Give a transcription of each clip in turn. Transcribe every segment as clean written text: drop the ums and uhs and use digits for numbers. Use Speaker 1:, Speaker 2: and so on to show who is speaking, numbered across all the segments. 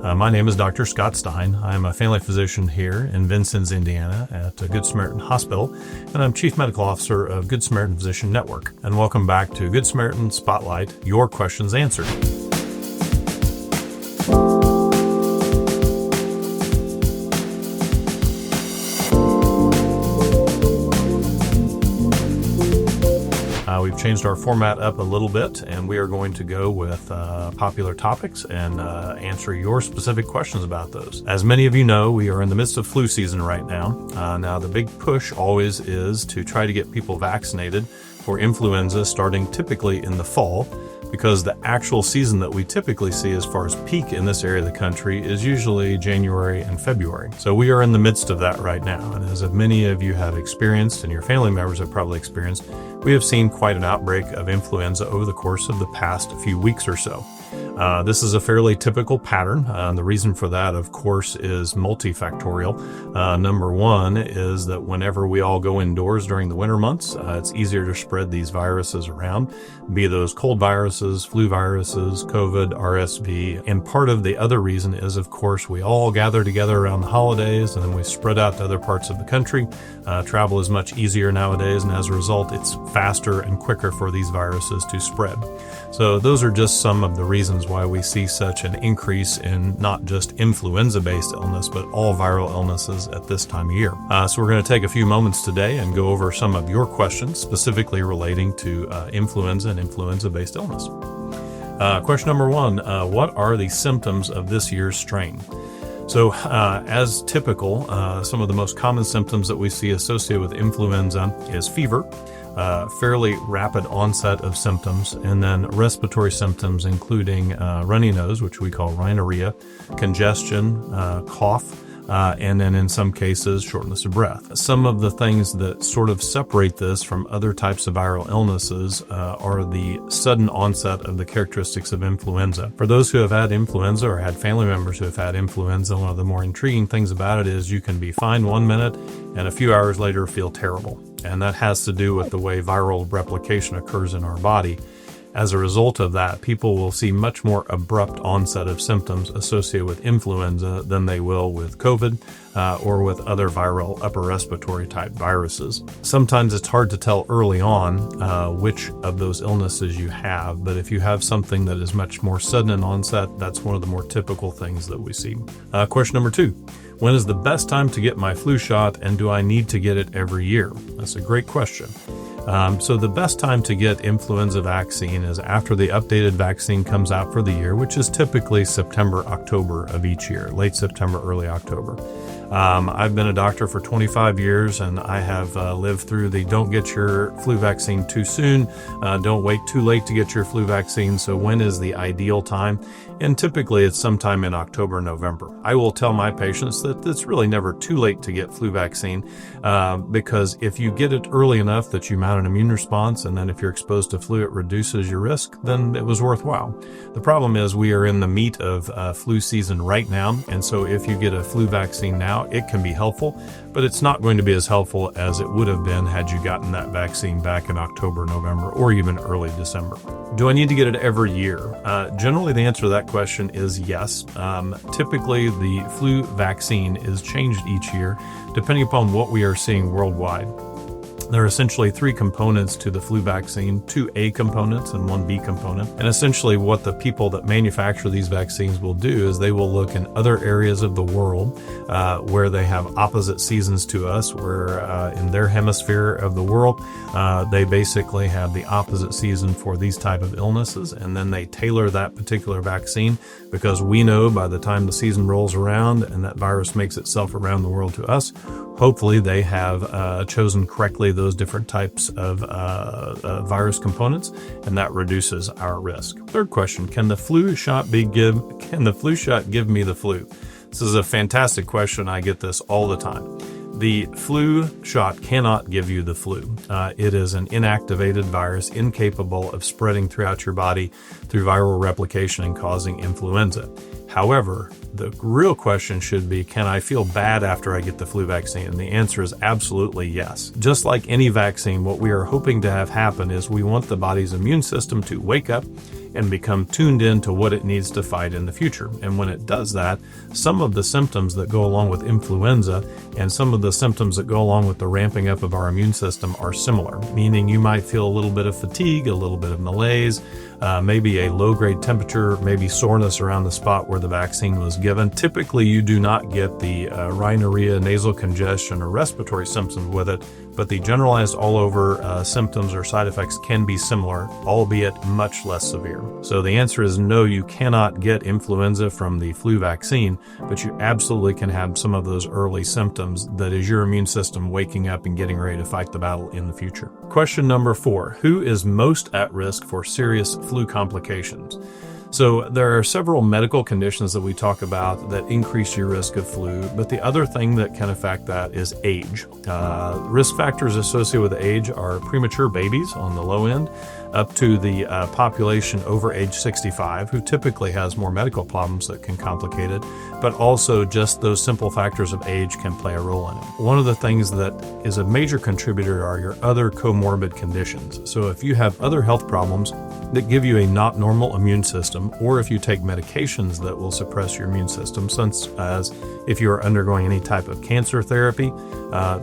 Speaker 1: My name is Dr. Scott Stine. I'm a family physician here in Vincennes, Indiana at Good Samaritan Hospital, and I'm Chief Medical Officer of Good Samaritan Physician Network. And welcome back to Good Samaritan Spotlight, Your Questions Answered. We've changed our format up a little bit, and we are going to go with popular topics and answer your specific questions about those. As many of you know, we are in the midst of flu season right now. Now, the big push always is to try to get people vaccinated for influenza starting typically in the fall, because the actual season that we typically see as far as peak in this area of the country is usually January and February. So we are in the midst of that right now. And as many of you have experienced and your family members have probably experienced, we have seen quite an outbreak of influenza over the course of the past few weeks or so. This is a fairly typical pattern. The reason for that, of course, is multifactorial. Number one is that whenever we all go indoors during the winter months, it's easier to spread these viruses around, be those cold viruses, flu viruses, COVID, RSV. And part of the other reason is, of course, we all gather together around the holidays and then we spread out to other parts of the country. Travel is much easier nowadays, and as a result, it's faster and quicker for these viruses to spread. So those are just some of the reasons why we see such an increase in not just influenza-based illness, but all viral illnesses at this time of year. So we're going to take a few moments today and go over some of your questions specifically relating to influenza and influenza-based illness. Question number one, what are the symptoms of this year's strain? So as typical, some of the most common symptoms that we see associated with influenza is fever, fairly rapid onset of symptoms, and then respiratory symptoms including runny nose, which we call rhinorrhea, congestion, cough, and then in some cases, shortness of breath. Some of the things that sort of separate this from other types of viral illnesses are the sudden onset of the characteristics of influenza. For those who have had influenza or had family members who have had influenza, one of the more intriguing things about it is you can be fine 1 minute and a few hours later feel terrible. And that has to do with the way viral replication occurs in our body. As a result of that, people will see much more abrupt onset of symptoms associated with influenza than they will with COVID or with other viral upper respiratory type viruses. Sometimes it's hard to tell early on which of those illnesses you have, but if you have something that is much more sudden in onset, that's one of the more typical things that we see. Question number two. When is the best time to get my flu shot, and do I need to get it every year? That's a great question. So the best time to get influenza vaccine is after the updated vaccine comes out for the year, which is typically September, October of each year, late September, early October. I've been a doctor for 25 years, and I have lived through the don't get your flu vaccine too soon, don't wait too late to get your flu vaccine. So when is the ideal time? And typically it's sometime in October, November. I will tell my patients that it's really never too late to get flu vaccine because if you get it early enough that you mount an immune response, and then if you're exposed to flu, it reduces your risk, then it was worthwhile. The problem is we are in the meat of flu season right now, and so if you get a flu vaccine now, it can be helpful, but it's not going to be as helpful as it would have been had you gotten that vaccine back in October, November, or even early December. Do I need to get it every year? Generally, the answer to that question is yes. Typically, the flu vaccine is changed each year depending upon what we are seeing worldwide. There are essentially three components to the flu vaccine, two A components and one B component. And essentially what the people that manufacture these vaccines will do is they will look in other areas of the world where they have opposite seasons to us, where in their hemisphere of the world, they basically have the opposite season for these type of illnesses. And then they tailor that particular vaccine because we know by the time the season rolls around and that virus makes itself around the world to us, hopefully they have chosen correctly those different types of virus components, and that reduces our risk. Third question, can the flu shot give me the flu? This is a fantastic question. I get this all the time. The flu shot cannot give you the flu. It is an inactivated virus incapable of spreading throughout your body through viral replication and causing influenza. However, the real question should be, can I feel bad after I get the flu vaccine? And the answer is absolutely yes. Just like any vaccine, what we are hoping to have happen is we want the body's immune system to wake up and become tuned into what it needs to fight in the future. And when it does that, some of the symptoms that go along with influenza and some of the symptoms that go along with the ramping up of our immune system are similar, meaning you might feel a little bit of fatigue, a little bit of malaise, maybe a low-grade temperature, maybe soreness around the spot where the vaccine was given. Typically, you do not get the rhinorrhea, nasal congestion, or respiratory symptoms with it, but the generalized all-over symptoms or side effects can be similar, albeit much less severe. So the answer is no, you cannot get influenza from the flu vaccine, but you absolutely can have some of those early symptoms that is your immune system waking up and getting ready to fight the battle in the future. Question number 4, who is most at risk for serious flu complications? So there are several medical conditions that we talk about that increase your risk of flu, but the other thing that can affect that is age. Risk factors associated with age are premature babies on the low end, up to the population over age 65, who typically has more medical problems that can complicate it, but also just those simple factors of age can play a role in it. One of the things that is a major contributor are your other comorbid conditions. So if you have other health problems that give you a not normal immune system, or if you take medications that will suppress your immune system, such as if you are undergoing any type of cancer therapy,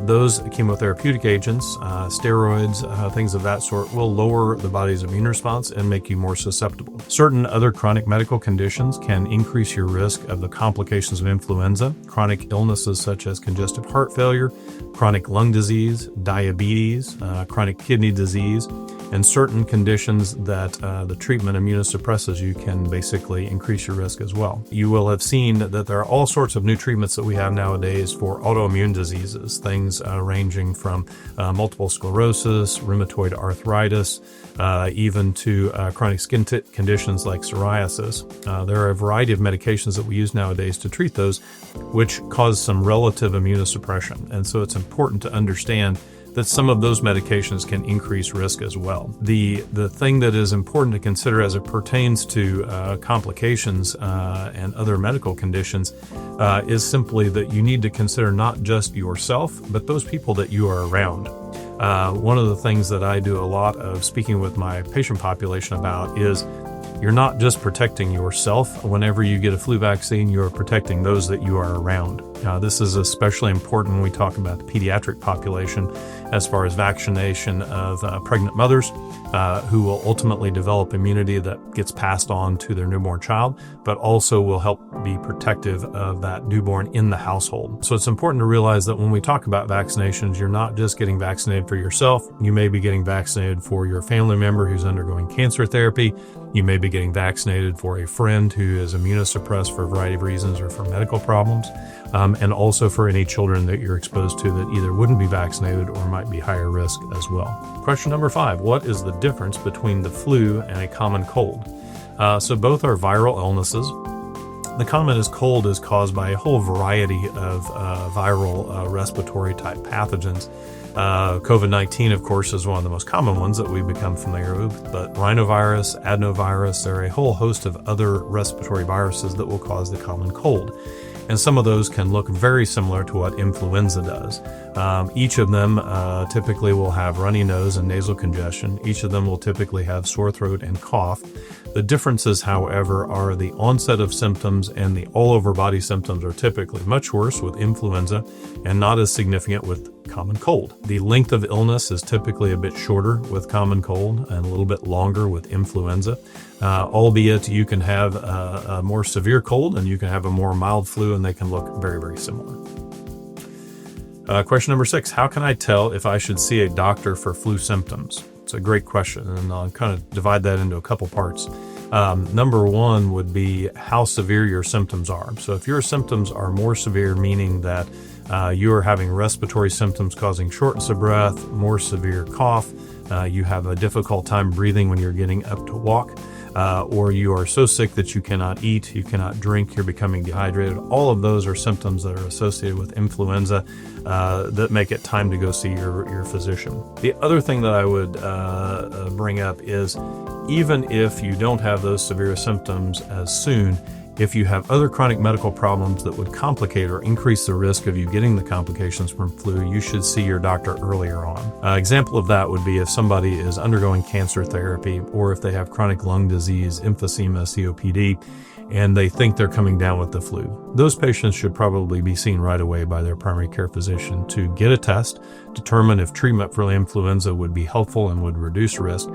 Speaker 1: those chemotherapeutic agents, steroids, things of that sort will lower the body's immune response and make you more susceptible. Certain other chronic medical conditions can increase your risk of the complications of influenza. Chronic illnesses such as congestive heart failure, chronic lung disease, diabetes, chronic kidney disease, and certain conditions that the treatment immunosuppresses you can basically increase your risk as well. You will have seen that there are all sorts of new treatments that we have nowadays for autoimmune diseases, things ranging from multiple sclerosis, rheumatoid arthritis, even to chronic skin conditions like psoriasis. There are a variety of medications that we use nowadays to treat those, which cause some relative immunosuppression. And so it's important to understand that some of those medications can increase risk as well. The thing that is important to consider as it pertains to complications and other medical conditions is simply that you need to consider not just yourself, but those people that you are around. One of the things that I do a lot of speaking with my patient population about is you're not just protecting yourself. Whenever you get a flu vaccine, you're protecting those that you are around. This is especially important when we talk about the pediatric population as far as vaccination of pregnant mothers who will ultimately develop immunity that gets passed on to their newborn child, but also will help be protective of that newborn in the household. So it's important to realize that when we talk about vaccinations, you're not just getting vaccinated for yourself. You may be getting vaccinated for your family member who's undergoing cancer therapy. You may be getting vaccinated for a friend who is immunosuppressed for a variety of reasons or for medical problems, and also for any children that you're exposed to that either wouldn't be vaccinated or might be higher risk as well. Question number 5, what is the difference between the flu and a common cold? So both are viral illnesses. The common cold is caused by a whole variety of viral respiratory type pathogens. COVID-19, of course, is one of the most common ones that we've become familiar with, but rhinovirus, adenovirus, there are a whole host of other respiratory viruses that will cause the common cold. And some of those can look very similar to what influenza does. Each of them typically will have runny nose and nasal congestion. Each of them will typically have sore throat and cough. The differences, however, are the onset of symptoms and the all-over body symptoms are typically much worse with influenza and not as significant with common cold. The length of illness is typically a bit shorter with common cold and a little bit longer with influenza, albeit you can have a more severe cold and you can have a more mild flu, and they can look very, very similar. Question number 6, how can I tell if I should see a doctor for flu symptoms? It's a great question, and I'll kind of divide that into a couple parts. Number 1 would be how severe your symptoms are. So if your symptoms are more severe, meaning that you are having respiratory symptoms causing shortness of breath, more severe cough, you have a difficult time breathing when you're getting up to walk, or you are so sick that you cannot eat, you cannot drink, you're becoming dehydrated. All of those are symptoms that are associated with influenza that make it time to go see your physician. The other thing that I would bring up is even if you don't have those severe symptoms as soon, If you have other chronic medical problems that would complicate or increase the risk of you getting the complications from flu, you should see your doctor earlier on. Example of that would be if somebody is undergoing cancer therapy, or if they have chronic lung disease, emphysema, COPD, and they think they're coming down with the flu. Those patients should probably be seen right away by their primary care physician to get a test, determine if treatment for influenza would be helpful and would reduce risk,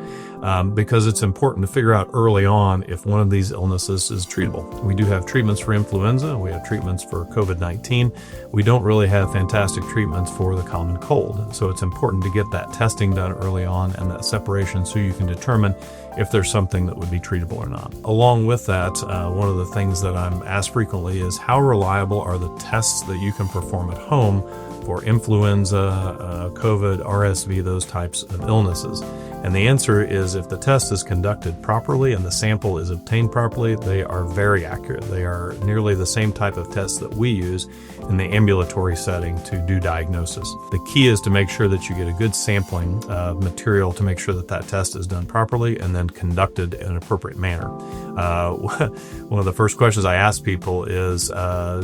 Speaker 1: because it's important to figure out early on if one of these illnesses is treatable. We do have treatments for influenza, we have treatments for COVID-19. We don't really have fantastic treatments for the common cold. So it's important to get that testing done early on and that separation so you can determine if there's something that would be treatable or not. Along with that, one of the things that I'm asked frequently is how reliable are the tests that you can perform at home for influenza, COVID, RSV, those types of illnesses. And the answer is if the test is conducted properly and the sample is obtained properly, they are very accurate. They are nearly the same type of tests that we use in the ambulatory setting to do diagnosis. The key is to make sure that you get a good sampling material to make sure that that test is done properly and then conducted in an appropriate manner. One of the first questions I ask people is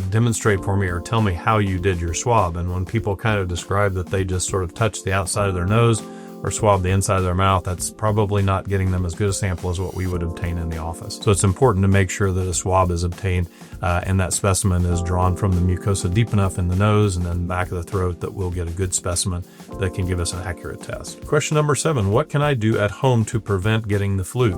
Speaker 1: demonstrate for me or tell me how you did your swab. And when people kind of describe that they just sort of touch the outside of their nose or swab the inside of their mouth, that's probably not getting them as good a sample as what we would obtain in the office. So it's important to make sure that a swab is obtained and that specimen is drawn from the mucosa deep enough in the nose and then back of the throat that we'll get a good specimen that can give us an accurate test. Question number 7, what can I do at home to prevent getting the flu?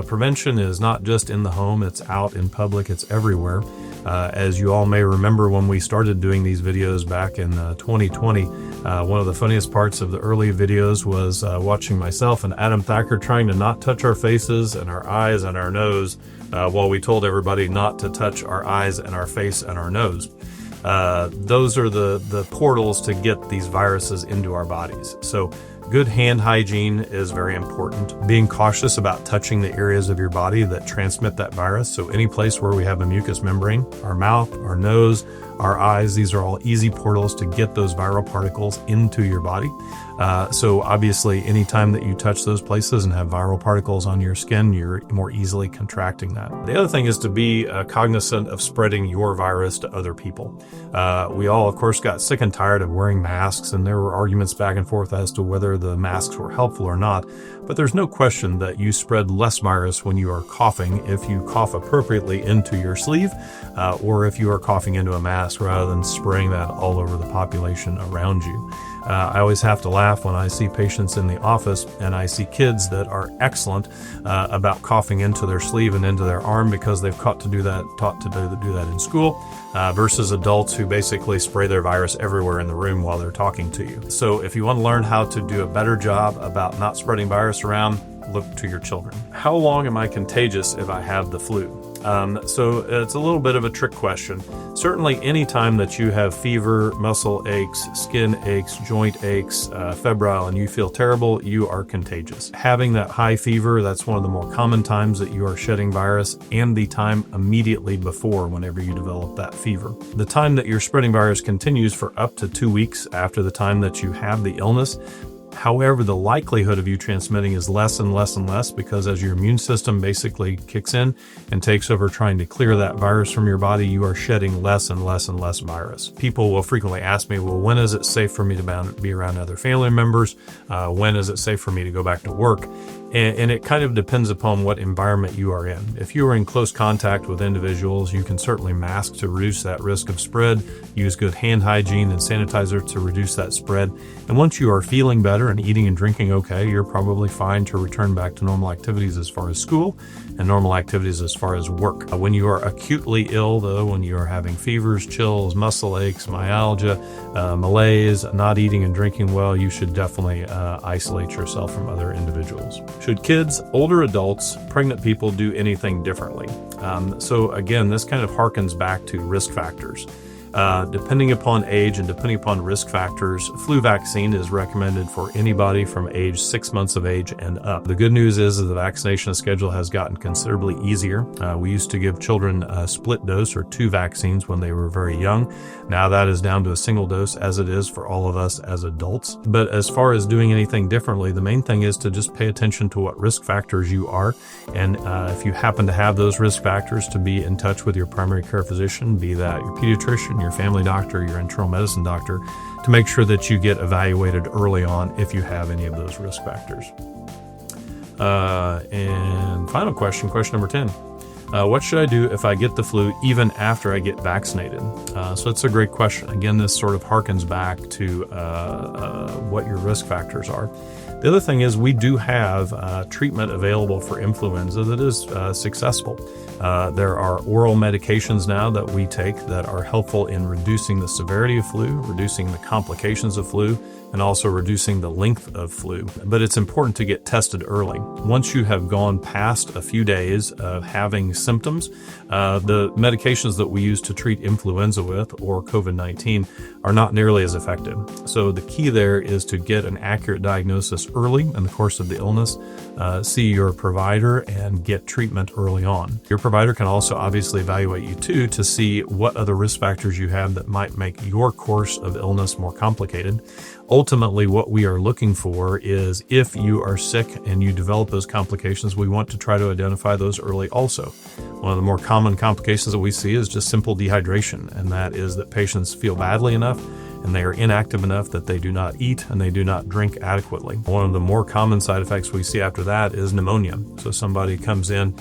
Speaker 1: Prevention is not just in the home, it's out in public, it's everywhere. As you all may remember when we started doing these videos back in 2020, one of the funniest parts of the early videos was watching myself and Adam Thacker trying to not touch our faces and our eyes and our nose while we told everybody not to touch our eyes and our face and our nose. Those are the portals to get these viruses into our bodies. So good hand hygiene is very important. Being cautious about touching the areas of your body that transmit that virus. So any place where we have a mucous membrane, our mouth, our nose, our eyes, these are all easy portals to get those viral particles into your body. So obviously, anytime that you touch those places and have viral particles on your skin, you're more easily contracting that. The other thing is to be cognizant of spreading your virus to other people. We all, of course, got sick and tired of wearing masks, and there were arguments back and forth as to whether the masks were helpful or not. But there's no question that you spread less virus when you are coughing if you cough appropriately into your sleeve, or if you are coughing into a mask rather than spraying that all over the population around you. I always have to laugh when I see patients in the office and I see kids that are excellent about coughing into their sleeve and into their arm because they've taught to do that in school, versus adults who basically spray their virus everywhere in the room while they're talking to you. So if you want to learn how to do a better job about not spreading virus around, look to your children. How long am I contagious if I have the flu? So it's a little bit of a trick question. Certainly any time that you have fever, muscle aches, skin aches, joint aches, febrile, and you feel terrible, you are contagious. Having that high fever, that's one of the more common times that you are shedding virus, and the time immediately before whenever you develop that fever. The time that you're spreading virus continues for up to 2 weeks after the time that you have the illness. However, the likelihood of you transmitting is less and less and less because as your immune system basically kicks in and takes over trying to clear that virus from your body, you are shedding less and less and less virus. People will frequently ask me, well, when is it safe for me to be around other family members? When is it safe for me to go back to work? And it kind of depends upon what environment you are in. If you are in close contact with individuals, you can certainly mask to reduce that risk of spread, use good hand hygiene and sanitizer to reduce that spread. And once you are feeling better and eating and drinking okay, you're probably fine to return back to normal activities as far as school and normal activities as far as work. When you are acutely ill, though, when you are having fevers, chills, muscle aches, myalgia, malaise, not eating and drinking well, you should definitely isolate yourself from other individuals. Should kids, older adults, pregnant people do anything differently? So again, this kind of harkens back to risk factors. Depending upon age and depending upon risk factors, flu vaccine is recommended for anybody from age 6 months of age and up. The good news is that the vaccination schedule has gotten considerably easier. We used to give children a split dose or 2 vaccines when they were very young. Now that is down to a single dose, as it is for all of us as adults. But as far as doing anything differently, the main thing is to just pay attention to what risk factors you are. And if you happen to have those risk factors, to be in touch with your primary care physician, be that your pediatrician, your family doctor, your internal medicine doctor, to make sure that you get evaluated early on if you have any of those risk factors. And final question number 10. What should I do if I get the flu even after I get vaccinated? So it's a great question. Again, this sort of harkens back to what your risk factors are. The other thing is we do have treatment available for influenza that is successful. There are oral medications now that we take that are helpful in reducing the severity of flu, reducing the complications of flu, and also reducing the length of flu. But it's important to get tested early. Once you have gone past a few days of having symptoms, the medications that we use to treat influenza with or COVID-19 are not nearly as effective. So the key there is to get an accurate diagnosis early in the course of the illness, see your provider, and get treatment early on. Your provider can also obviously evaluate you too to see what other risk factors you have that might make your course of illness more complicated. Ultimately, what we are looking for is if you are sick and you develop those complications, we want to try to identify those early also. One of the more common complications that we see is just simple dehydration, and that is that patients feel badly enough and they are inactive enough that they do not eat and they do not drink adequately. One of the more common side effects we see after that is pneumonia. So somebody comes in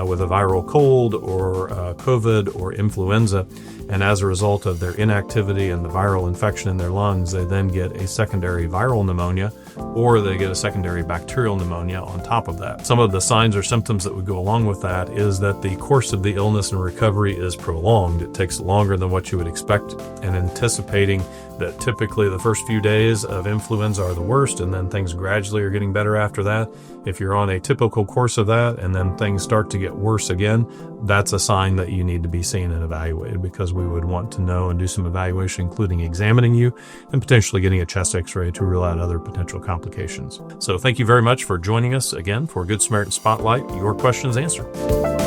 Speaker 1: with a viral cold or COVID or influenza, and as a result of their inactivity and the viral infection in their lungs, they then get a secondary viral pneumonia, or they get a secondary bacterial pneumonia on top of that. Some of the signs or symptoms that would go along with that is that the course of the illness and recovery is prolonged. It takes longer than what you would expect, and anticipating that typically the first few days of influenza are the worst, and then things gradually are getting better after that. If you're on a typical course of that and then things start to get worse again, that's a sign that you need to be seen and evaluated, because we would want to know and do some evaluation, including examining you and potentially getting a chest x-ray to rule out other potential complications. So thank you very much for joining us again for Good Samaritan Spotlight, your questions answered.